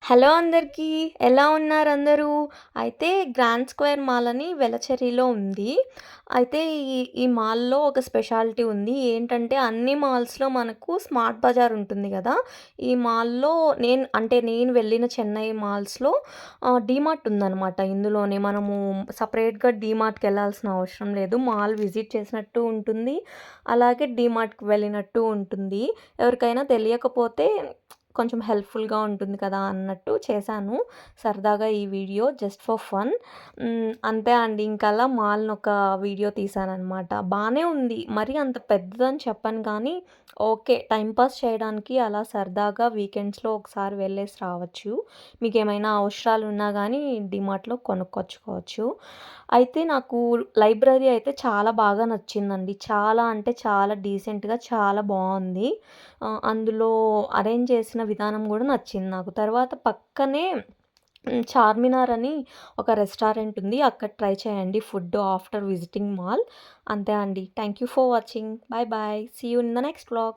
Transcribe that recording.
Hello అందరికీ. ఎలా ఉన్నారు అందరూ? అయితే గ్రాండ్ స్క్వేర్ మాల్ అని వెలచెరిలో ఉంది. అయితే ఈ మాల్‌లో ఒక స్పెషాలిటీ ఉంది. ఏంటంటే అన్ని మాల్స్‌లో మనకు స్మార్ట్ బజార్ ఉంటుంది గదా! ఈ మాల్‌లో నేను వెళ్ళిన చెన్నై మాల్స్‌లో డీమార్ట్ ఉందనమాట. ఇందులోనే మనము సెపరేట్‌గా డీమార్ట్‌కెళ్ళాల్సిన అవసరం లేదు. మాల్ విజిట్ చేసినట్టు ఉంటుంది. అలాగే డీమార్ట్‌కి వెళ్ళినట్టు ఉంటుంది. ఎవరికైనా తెలియకపోతే కొంచెం హెల్ప్‌ఫుల్‌గా ఉంటుంది కదా అన్నట్టు చేశాను. సరదాగా ఈ వీడియో జస్ట్ ఫర్ ఫన్. అంతే అండి. ఇంకలా మాల్‌నొక వీడియో తీశాననమాట. బానే ఉంది. మరీ అంత పెద్దదని చెప్పను కానీ, ఓకే. టైమ్ పాస్ చేయడానికి అలా సరదాగా వీకెండ్స్‌లో ఒకసారి వెళ్ళేసి రావచ్చు. మీకేమైనా అవసరాలున్నా గానీ డీమార్ట్‌లో కొనుక్కొచ్చుకోవచ్చు. అయితే నాకు లైబ్రరీ అయితే చాలా బాగా నచ్చిందండి. చాలా అంటే చాలా డీసెంట్‌గా చాలా బావుంది. అందులో అరేంజ్ చేసిన విధానం గూడా నచ్చింది నాకు. తర్వాత పక్కనే చార్మినార్ అని ఒక రెస్టారెంట్ ఉంది. అక్కడ ట్రై చేయండి ఫుడ్ ఆఫ్టర్ విజిటింగ్ మాల్. అంతే అండి. Thank you for watching. Bye bye. See you in the next vlog.